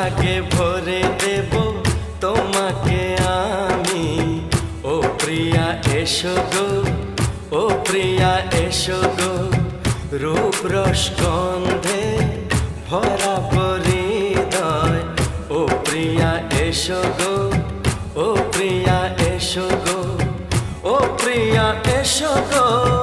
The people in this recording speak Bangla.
সোহাগে ভরে দেব তোমাকে আমি। ও প্রিয়া এসো গো, ও প্রিয়া এসো গো, রূপ রস গন্ধে ভরা হৃদয়। ও প্রিয়া এসো গো, ও প্রিয়া এসো গো, ও প্রিয়া এসো গো।